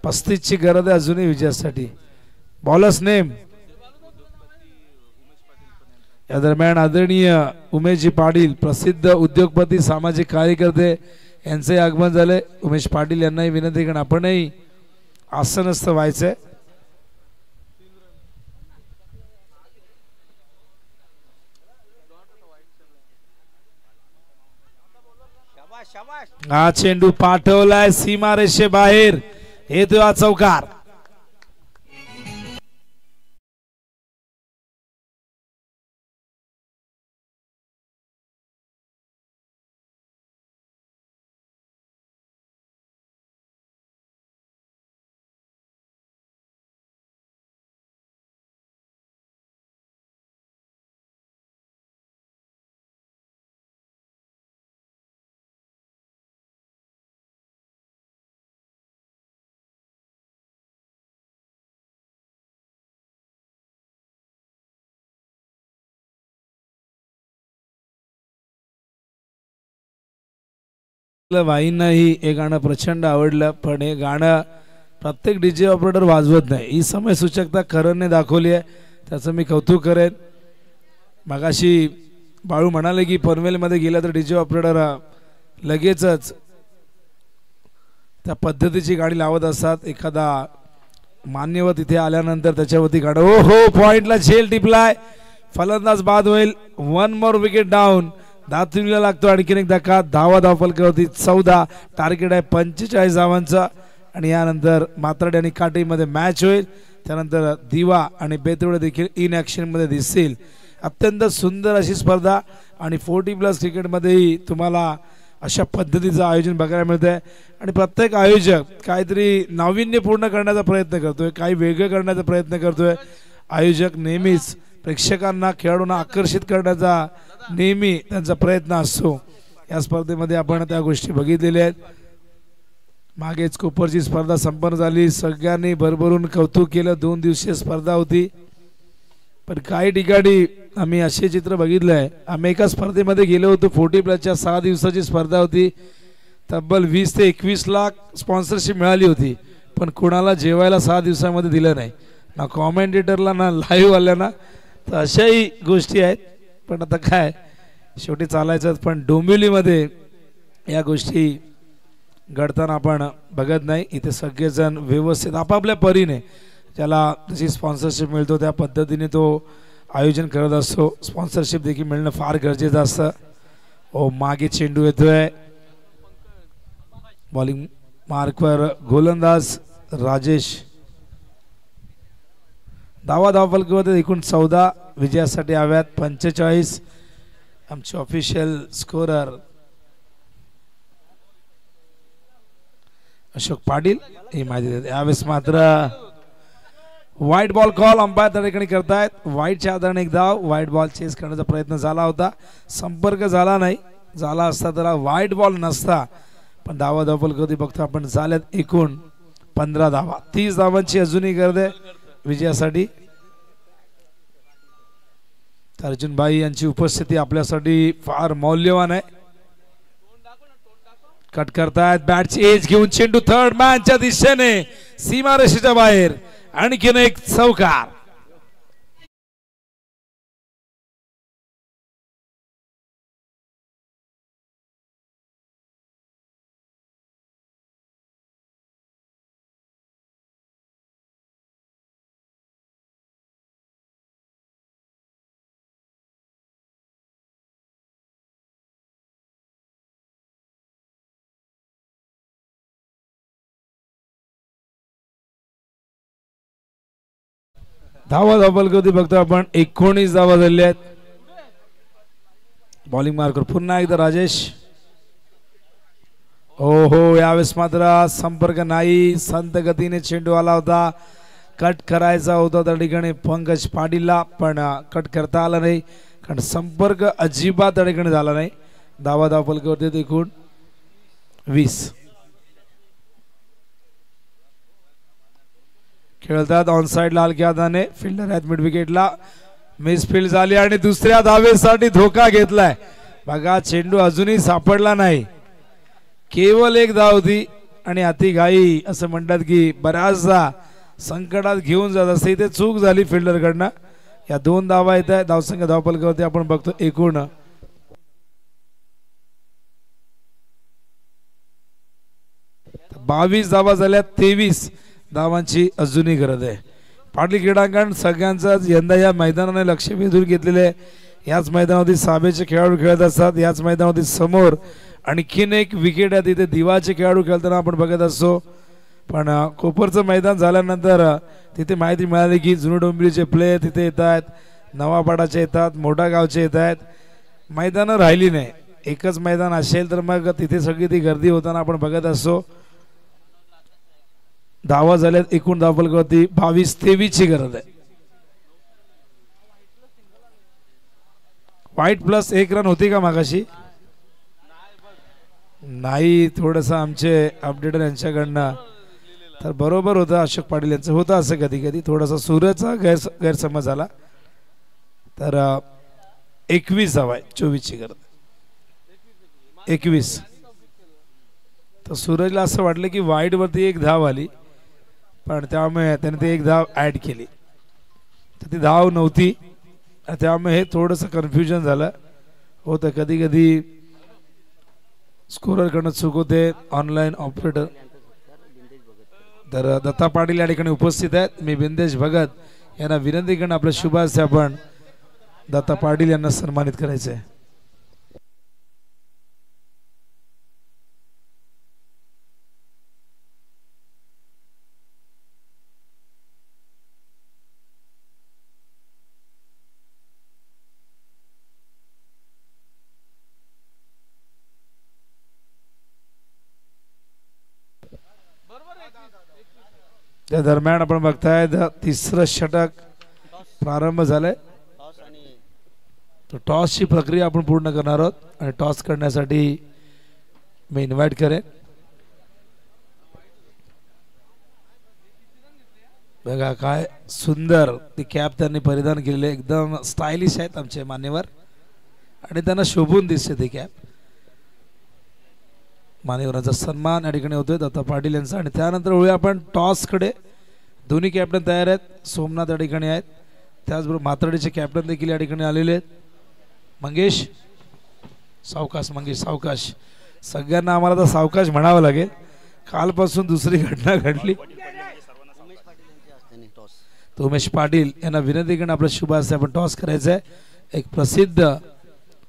35 ची गरज आहे अजूनही विजयासाठी. बॉलर्स नेम या दरम्यान आदरणीय उमेशजी पाटील प्रसिद्ध उद्योगपती सामाजिक कार्यकर्ते यांचे आगमन झाले. उमेश पाटील यांनाही विनंती करणं आपणही आसनस्थ व्हायचंय. हा चेंडू पाठवलाय सीमारेषे बाहेर. येतो हा चौकार. वाईंनाही हे गाणं प्रचंड आवडलं. पण हे गाणं प्रत्येक डीजे ऑपरेटर वाजवत नाही. ही समय सूचकता करणने दाखवली आहे, त्याचं मी कौतुक करेन. मगाशी बाळू म्हणाले की पनवेलमध्ये गेला तर डीजे ऑपरेटर लगेचच त्या पद्धतीची गाणी लावत असतात. एखादा मान्यवर तिथे आल्यानंतर त्याच्यावरती गाणं. ओ हो पॉइंटला झेल टिपलाय. फलंदाज बाद होईल. 1 मोर विकेट डाऊन. दातिवलीला लागतो आणखीन एक धक्का. धावफलकावरती 14. टार्गेट आहे 45 धावांचा. आणि यानंतर मात्राडे आणि काटेमध्ये मॅच होईल. त्यानंतर दिवा आणि बेतवडे देखील इन ॲक्शन मध्ये दिसतील. अत्यंत सुंदर अशी स्पर्धा आणि 40+ क्रिकेटमध्येही तुम्हाला अशा पद्धतीचं आयोजन बघायला मिळत आहे. आणि प्रत्येक आयोजक काहीतरी नाविन्यपूर्ण करण्याचा प्रयत्न करतोय, काही वेगळं करण्याचा प्रयत्न करतोय. आयोजक नेहमीच प्रेक्षकांना खेळाडूंना आकर्षित करण्याचा नेहमी त्यांचा प्रयत्न असतो. या स्पर्धेमध्ये आपण त्या गोष्टी बघितलेल्या आहेत. मागेच कोपरची स्पर्धा संपन्न झाली. सगळ्यांनी भरभरून कौतुक केलं. 2 दिवसीय स्पर्धा होती. पण काही ठिकाणी आम्ही असे चित्र बघितलंय. आम्ही एका स्पर्धेमध्ये गेलो होतो 40+च्या 6 दिवसाची स्पर्धा होती. तब्बल 20 ते 21 लाख स्पॉन्सरशिप मिळाली होती. पण कुणाला जेवायला 6 दिवसामध्ये दिलं नाही, ना कॉमेंटेटरला ना लाईव्ह आल्यांना. तर अशाही गोष्टी आहेत. पण आता काय शेवटी चालायचं. पण डोंबिवलीमध्ये या गोष्टी घडताना आपण बघत नाही. इथे सगळेजण व्यवस्थित आपापल्या परीने ज्याला जशी स्पॉन्सरशिप मिळतो त्या पद्धतीने तो आयोजन करत असतो. स्पॉन्सरशिप देखील मिळणं फार गरजेचं असतं. ओ मागे चेंडू येतोय. बॉलिंग मार्कवर गोलंदाज राजेश. धावफलकामध्ये एकूण 14 विजयासाठी हव्यात 45. आमचे ऑफिशियल स्कोरर अशोक पाटील ही माहिती देते. यावेळेस मात्र व्हाईट बॉल कॉल अंपायर त्या ठिकाणी करतायत. व्हाईटच्या आधाराने एक धाव. व्हाईट बॉल चेस करण्याचा प्रयत्न झाला होता, संपर्क झाला नाही. झाला असता तर व्हाईट बॉल नसता. पण धावफलकामध्ये बघतो आपण झाल्यात एकूण 15 धावा. 30 धावांची अजूनही गरज आहे विजयासाठी. अर्जुन भाई यांची उपस्थिती आपल्यासाठी फार मौल्यवान आहे. कट करतायत बॅटची एज घेऊन चेंडू थर्ड मॅनच्या दिशेने सीमारेषेच्या बाहेर. आणखीन एक चौकार. धावफलकामध्ये बघतो आपण 19 धावा झाल्या आहेत. बॉलिंग मार्कर पुन्हा एकदा राजेश. हो यावेळेस मात्र संपर्क नाही. संत गतीने चेंडू आला होता. कट करायचा होता त्या ठिकाणी पंकज पाटीलला, पण कट करता आला नाही कारण संपर्क अजिबात त्या ठिकाणी झाला नाही. धावफलकावरती एकूण 20. खेळतात ऑन साइड लाल हाताने. फिल्डर आहेत मिड विकेटला. मिसफील्ड झाली आणि दुसऱ्या धावेसाठी धोका घेतलाय. बघा चेंडू अजूनही सापडला नाही. केवळ एक धाव होती आणि अति घाई असं म्हणतात की बऱ्याचदा संकटात घेऊन जात असते. इथे चूक झाली फिल्डरकडनं. या 2 धावा येत आहेत. धावसंख्या धावफलकावरती आपण बघतो एकूण 22 धावा झाल्या. 23 धावांची अजूनही गरज आहे. पाटील क्रीडांगण सगळ्यांचाच यंदा या मैदानाने लक्ष वेधून घेतलेले. याच मैदानावरती साबेचे खेळाडू खेळत असतात. याच मैदानावरती समोर आणखीन एक विकेट आहे, तिथे दिवाचे खेळाडू खेळताना आपण बघत असतो. पण कोपरचं मैदान झाल्यानंतर तिथे माहिती मिळाली की जुने डोंबिवलीचे प्लेयर तिथे येत आहेत, नवापाडाचे येतात, मोठा गावचे येत आहेत. मैदानं राहिली नाही. एकच मैदान असेल तर मग तिथे सगळी ती गर्दी होताना आपण बघत असतो. धावा झाल्यात एकूण धावफलकावरती 22-23 ची गरज आहे. व्हाईट प्लस 1 रन होती का मागाशी? नाही, थोडंसं आमचे अपडेटर यांच्याकडनं तर बरोबर होतं. अशोक पाटील यांचं होतं असं कधी कधी थोडासा सूर्याचा गैरसमज झाला. तर 21 धावा आहे. 24 ची गरज 21. तर सूरजला असं वाटलं की वाईट वरती 1 धाव आली, पण त्यामुळे त्याने ते 1 धाव ऍड केली, तर ती धाव नव्हती. त्यामुळे हे थोडंसं कन्फ्युजन झालं होतं. कधी कधी स्कोररकडनं चूक होते, ऑनलाईन ऑपरेटर. तर दत्ता पाटील या ठिकाणी उपस्थित आहेत. मी बिंदेश भगत यांना विनंती करणं आपल्या शुभ हस्ते आपण दत्ता पाटील यांना सन्मानित करायचं आहे. त्या दरम्यान आपण बघताय 3रं षटक प्रारंभ झालंय. टॉसची प्रक्रिया आपण पूर्ण करणार आहोत आणि टॉस करण्यासाठी मी इन्व्हाइट करेन. बघा काय सुंदर ती कॅप त्यांनी परिधान केलेली, एकदम स्टायलिश आहेत आमचे मान्यवर आणि त्यांना शोभून दिसते ती कॅप. मान्यवरांचा सन्मान या ठिकाणी होतोय दत्ता पाटील यांचा. आणि त्यानंतर वळूया आपण टॉस कडे. दोन्ही कॅप्टन तयार आहेत. सोमनाथ या ठिकाणी आहेत, त्याचबरोबर मातरडीचे कॅप्टन देखील या ठिकाणी आलेले आहेत. मंगेश सावकाश, मंगेश सावकाश. सगळ्यांना आम्हाला तर सावकाश म्हणावं लागेल. कालपासून दुसरी घटना घडली. उमेश पाटील यांना विनंती करून आपल्या शुभ हस्ते आपण टॉस करायचं आहे. एक प्रसिद्ध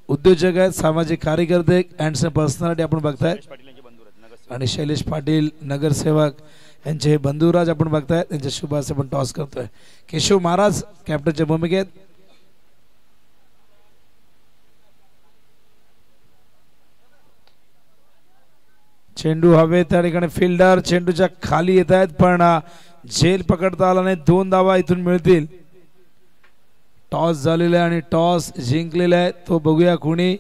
उद्योजक आहेत, सामाजिक कार्यकर्ते, अँड पर्सनॅलिटी आपण बघताय. आणि शैलेश पाटील नगरसेवक यांचे हे बंधुराज आपण बघताय, त्यांच्या शुभ हस्ते आपण टॉस करतोय. केशव महाराज कॅप्टनच्या भूमिकेत. चेंडू हवे त्या ठिकाणी फिल्डर चेंडूच्या खाली येत आहेत, पण झेल पकडता आला नाही. 2 धावा इथून मिळतील. टॉस झालेला आहे आणि टॉस जिंकलेला आहे तो बघूया कोणी.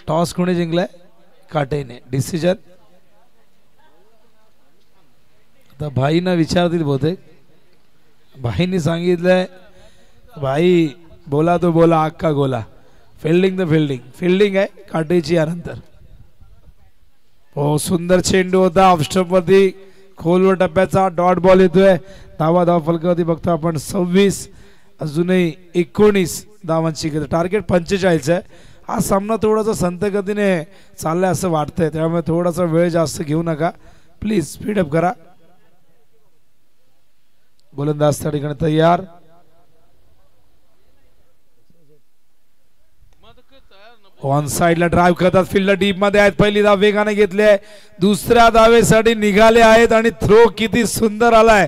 टॉस कोणी जिंकलाय? काटेने. डिसिजन आता भाईंना विचारतील बहुतेक. भाईंनी सांगितलंय भाई बोला तो बोला अक्का गोला. Fielding the fielding. फिल्डिंग आहे काटेची यानंतर. हो सुंदर चेंडू होता ऑफस्टॉप वरती खोलवर टप्प्याचा डॉट बॉल येतोय. धाव फलकावरती बघतो आपण 26 अजूनही 19 धावांची गती. टार्गेट 45 आहे. हा सामना थोडासा संत गतीने चाललाय असं वाटतंय, त्यामुळे थोडासा वेळ जास्त घेऊ नका प्लीज, स्पीडअप करा. गोलंदाज त्या ठिकाणी तयार. ऑन साइडला ड्राइव्ह करतात. फिल्डर डीप मध्ये आहेत. पहिली धाव वेगाने घेतली आहे. दुसऱ्या धावेसाठी निघाले आहेत आणि थ्रो किती सुंदर आलाय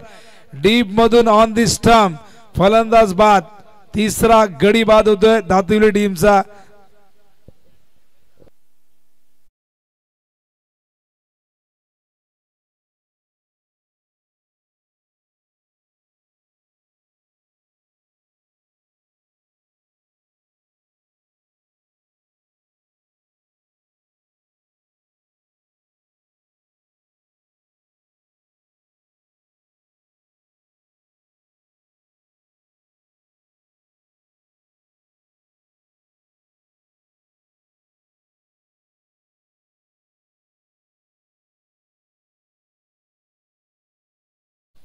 डीप मधून ऑन दी स्टंप. फलंदाज बाद. तिसरा गडी बाद होतोय दातिवली टीमचा.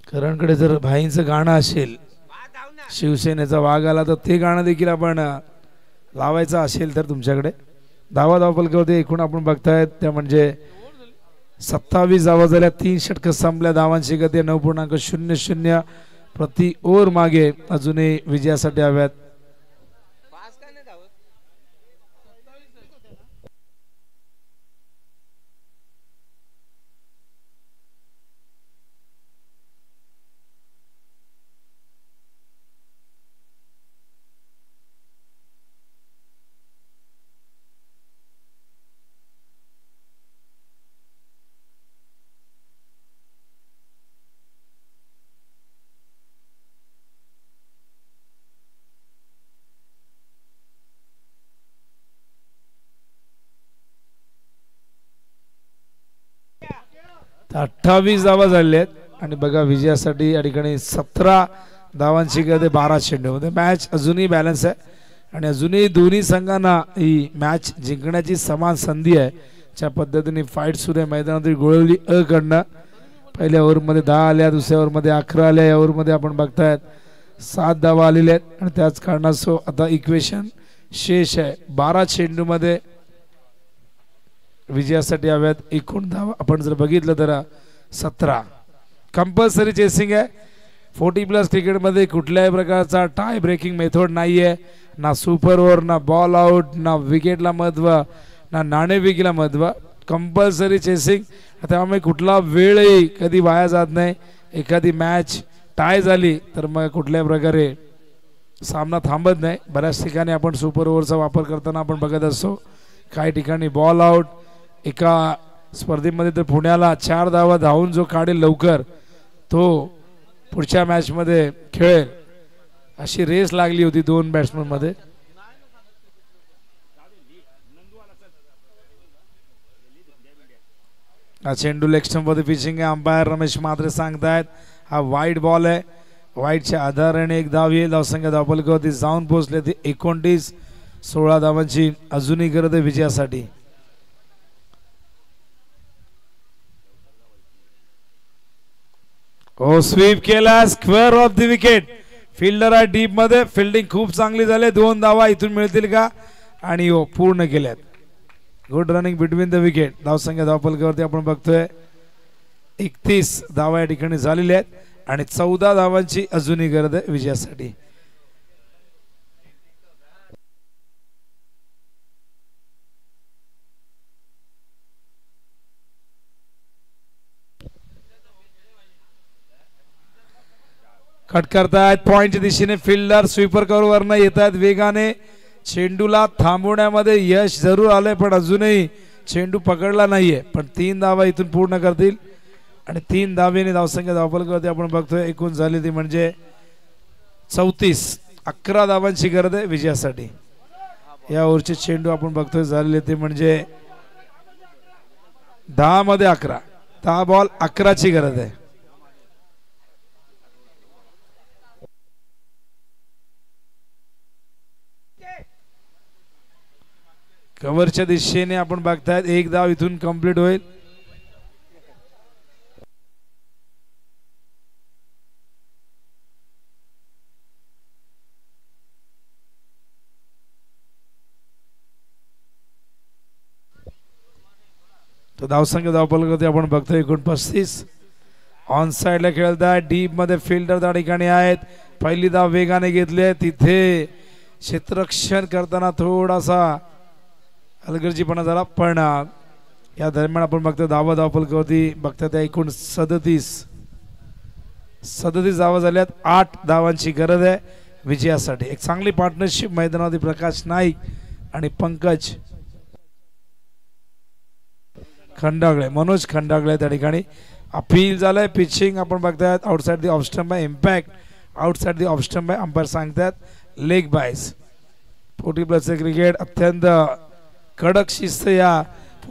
करणकडे जर भाईंचं गाणं असेल शिवसेनेचा वाघ आला तर ते गाणं देखील आपण लावायचं असेल तर तुमच्याकडे. धावा फलकावरती एकूण आपण बघतायत त्या म्हणजे 27 धावा झाल्या. 3 षटक संपल्या. धावांची गती 9.00 प्रति ओव्हर मागे अजूनही विजयासाठी हव्यात. तर 28 धावा झालेल्या आहेत आणि बघा विजयासाठी या ठिकाणी 17 धावांची गती 12 चेंडूमध्ये. मॅच अजूनही बॅलन्स आहे आणि अजूनही दोन्ही संघांना ही मॅच जिंकण्याची समान संधी आहे. ज्या पद्धतीने फाईट सुरू आहे मैदानातील गोळवली अ कडनं पहिल्या ओव्हरमध्ये 10 आल्या, दुसऱ्या ओव्हरमध्ये 11 आल्या. या ओव्हरमध्ये आपण बघतायत 7 धावा आलेल्या आहेत आणि त्याच कारणास्तव आता इक्वेशन शेष आहे. 12 चेंडूमध्ये विजयासाठी हव्यात. एकूण धावा आपण जर बघितलं तर 17. कंपल्सरी चेसिंग आहे. 40+ क्रिकेटमध्ये कुठल्याही प्रकारचा टाय ब्रेकिंग मेथड नाहीये. ना सुपर ओव्हर, ना बॉल आउट, ना विकेटला महत्व, ना नाणेफेकीला महत्व. Compulsory chasing. त्यामुळे कुठला वेळही कधी वाया जात नाही. एखादी मॅच टाय झाली तर मग कुठल्याही प्रकारे सामना थांबत नाही. बऱ्याच ठिकाणी आपण सुपर ओव्हरचा वापर करताना आपण बघत असतो. काही ठिकाणी बॉल आउट. एका स्पर्धेमध्ये तर पुण्याला 4 धावा धावून जो काढेल लवकर तो पुढच्या मॅच मध्ये खेळेल अशी रेस लागली होती 2 बॅट्समन मध्ये. हा चेंडू लेग स्टंप मध्ये पिचिंग आहे. अंपायर रमेश म्हात्रे सांगतायत हा वाईड बॉल आहे. वाईडच्या आधाराने 1 धाव येईल. धावसंख्या धावफलकावरती जाऊन पोहोचले ते 29. 16 धावांची अजूनही गरज आहे विजयासाठी. हो स्वीप केला. Square of the wicket. Fielder आहे डीप मध्ये. फिल्डिंग खूप चांगली झाली. 2 धावा इथून मिळतील का आणि हो पूर्ण केल्यात. Good running between the wicket. धावसंख्या धावफलकावरती आपण बघतोय 31 धावा या ठिकाणी झालेल्या आहेत आणि 14 धावांची अजूनही गरज आहे विजयासाठी. कट करतायत पॉइंटच्या दिशेने फिल्डर स्वीपर कव्हरवरनं येत आहेत वेगाने चेंडूला थांबवण्यामध्ये यश जरूर आलंय पण अजूनही चेंडू पकडला नाहीये पण 3 धावा इथून पूर्ण करतील आणि 3 धावेने धावसंख्या धावफलकावरती आपण बघतोय एकूण झाली ती म्हणजे 34 11 धावांची गरज आहे विजयासाठी या ओव्हरचे चेंडू आपण बघतोय झालेले ते म्हणजे 10 मध्ये 11 10 बॉल 11 ची गरज आहे कव्हरच्या दिशेने आपण बघतायत एक धाव इथून कंप्लीट होईल तो धावसंख्या धावफलकावरती आपण बघतोय एकूण 35 ऑन साइडला खेळताय डीप मध्ये फिल्डर त्या ठिकाणी आहेत पहिली धाव वेगाने घेतली तिथे क्षेत्ररक्षण करताना थोडासा हलगर्जीपणा झाला पण या दरम्यान आपण बघतोय धावफलकावरती बघताय त्या एकूण 37 धावा झाल्यात 8 धावांची गरज आहे विजयासाठी एक चांगली पार्टनरशिप मैदानावरती प्रकाश नाईक आणि पंकज खंडागळे मनोज खंडागळे त्या ठिकाणी अपील झालंय पिचिंग आपण बघतायत आउटसाइड दी ऑफ स्टंप आहे impact outside the off stump आहे अंपायर सांगतात लेग बायस 40+ क्रिकेट अत्यंत कडक शिस्त या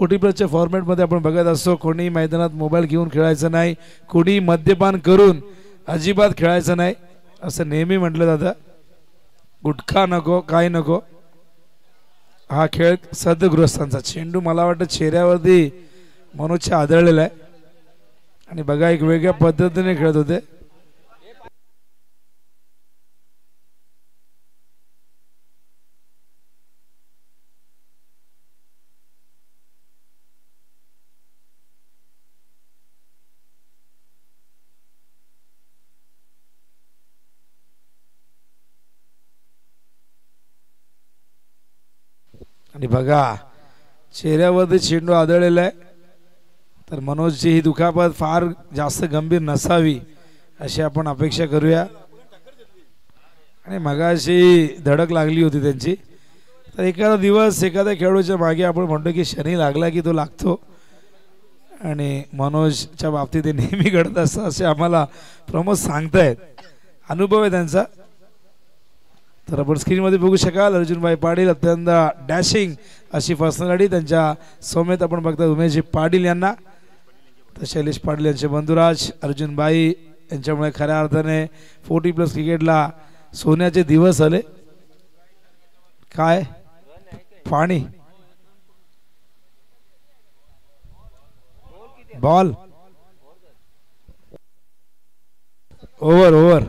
40+ फॉर्मॅटमध्ये आपण बघत असतो कोणी मैदानात मोबाईल घेऊन खेळायचं नाही कोणी मद्यपान करून अजिबात खेळायचं नाही असं नेहमी म्हटलं जातं गुटखा नको काय नको हा खेळ सद्गृहस्थांचा चेंडू मला वाटतं चेहऱ्यावरती मनोजच्या आदळलेला आहे आणि बघा एक वेगळ्या पद्धतीने खेळत होते आणि बघा चेहऱ्यावरती चेंडू आदळलेला आहे तर मनोजची ही दुखापत फार जास्त गंभीर नसावी अशी आपण अपेक्षा करूया आणि मगाशी धडक लागली होती त्यांची तर एखादा दिवस एखाद्या खेळाडूच्या मागे आपण म्हणतो की शनी लागला की तो लागतो आणि मनोजच्या बाबतीत ते नेहमी घडत असतं असे आम्हाला प्रमोद सांगतायत अनुभव आहे त्यांचा तर आपण स्क्रीनमध्ये बघू शकाल अर्जुनभाई पाटील अत्यंत डॅशिंग अशी पर्सनॅलिटी त्यांच्या सौम्यत आपण बघता उमेशजी पाटील यांना तर शैलेश पाटील यांचे बंधुराज अर्जुनभाई यांच्यामुळे खऱ्या अर्थाने 40+ क्रिकेटला सोन्याचे दिवस आले काय पाणी बॉल ओव्हर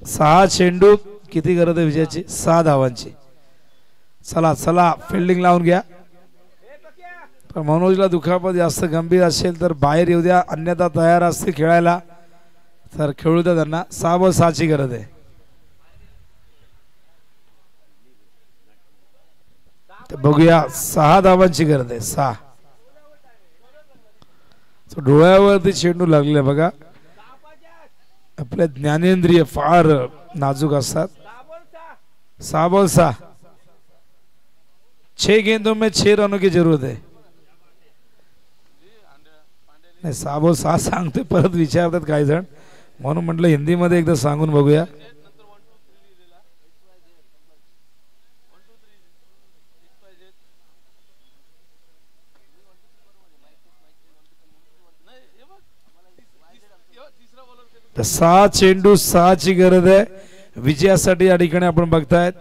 6 चेंडू किती गरज आहे विजयाची 6 धावांची चला फिल्डिंग लावून घ्या पण मनोजला दुखापत जास्त गंभीर असेल तर बाहेर येऊ द्या अन्यथा तयार असतील खेळायला तर खेळू द्या त्यांना 6 बॉल 6 ची गरज आहे तर बघूया 6 धावांची गरज आहे 6 डोळ्यावरती चेंडू लागले बघा आपले ज्ञानेंद्रिय फार नाजूक असतात 6 बॉल 6 6 गेंदों में 6 रनों की जरूरत है नाही 6 बॉल 6 सांगते परत विचारतात काही जण म्हणून म्हटलं हिंदीमध्ये एकदा सांगून बघूया तर 6 चेंडू 6 ची गरज आहे विजयासाठी या ठिकाणी आपण बघतायत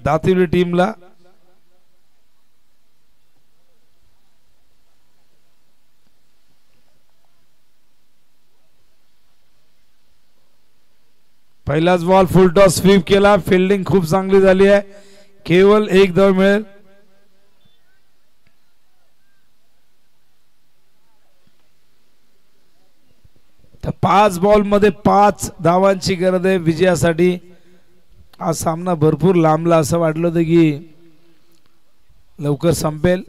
दातिवली टीमला पहिलाच बॉल फुल टॉस स्वीप केला फिल्डिंग खूप चांगली झाली आहे केवळ 1 धाव मिळेल तर 5 बॉल मध्ये 5 धावांची गरज आहे विजयासाठी हा सामना भरपूर लांबला असं वाटलं होतं की लवकर संपेल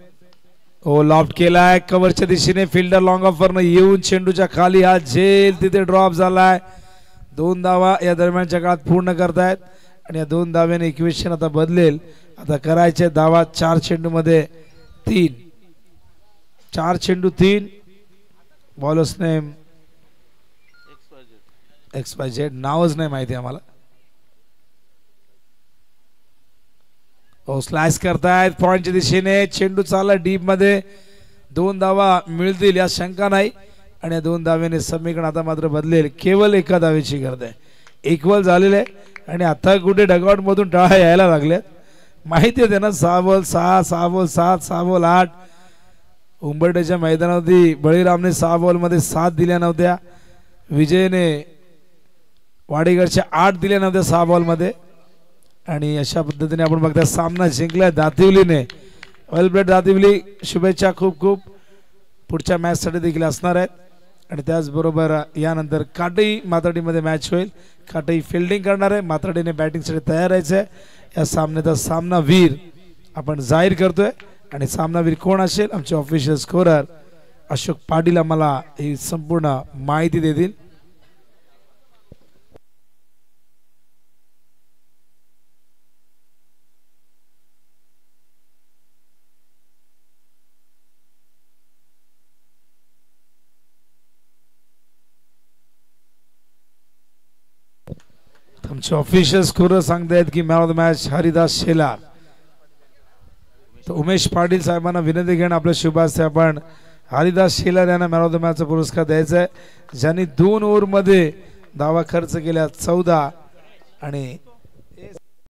ओ लॉफ्ट केलाय कव्हरच्या दिशेने फिल्डर लॉंग ऑफरनं येऊन चेंडूच्या खाली हा झेल तिथे ड्रॉप झालाय. 2 धावा या दरम्यानच्या काळात पूर्ण करतायत आणि या 2 धाव्याने इक्वेशन आता बदलेल. आता करायचे धावा 4 चेंडू मध्ये 3. 4 चेंडू 3. बॉलर्स नेम XYZ नावच नाही माहिती आम्हाला. स्लॅश करतायत पॉइंटच्या दिशेने चेंडू चालला डीप मध्ये. 2 धावा मिळतील या शंका नाही आणि या 2 धाव्याने समीकरण आता मात्र बदलेल. केवळ एका धावेची गरज आहे. इक्वल झालेले आणि आता कुठे डगआउट मधून टाळ्या यायला लागल्यात. माहिती आहे त्यांना 6 बॉल 6, 6 बॉल 7, 6 बॉल 8. उंबरठ्याच्या मैदानावरती बळीरामने 6 बॉल मध्ये 7 दिल्या नव्हत्या. विजयने वाडेकरच्या 8 दिल्या नव्हत्या 6 बॉल मध्ये. आणि अशा पद्धतीने आपण बघता सामना जिंकलाय दातिवलीने. वेल प्लेड दातिवली. शुभेच्छा खूप खूप. पुढच्या मॅच साठी देखील असणार आहेत. आणि त्याचबरोबर यानंतर काटई मात्राडीमध्ये मॅच होईल. काटई फिल्डिंग करणार आहे. मात्राडीने बॅटिंगसाठी तयार राहायचं आहे. या सामन्याचा सामनावीर आपण जाहीर करतोय आणि सामनावीर कोण असेल आमचे ऑफिशियल स्कोरर अशोक पाटील आम्हाला ही संपूर्ण माहिती देतील. आमचे ऑफिशियल स्कोरर सांगतायत की man of the match Haridas Shelar. तर उमेश पाटील साहेबांना विनंती घेणं आपल्या शुभास्ते आपण हरिदास शेलार यांना मॅन ऑफ द मॅचचा पुरस्कार द्यायचा आहे. ज्यांनी 2 ओव्हर मध्ये धावा खर्च केल्या 14 आणि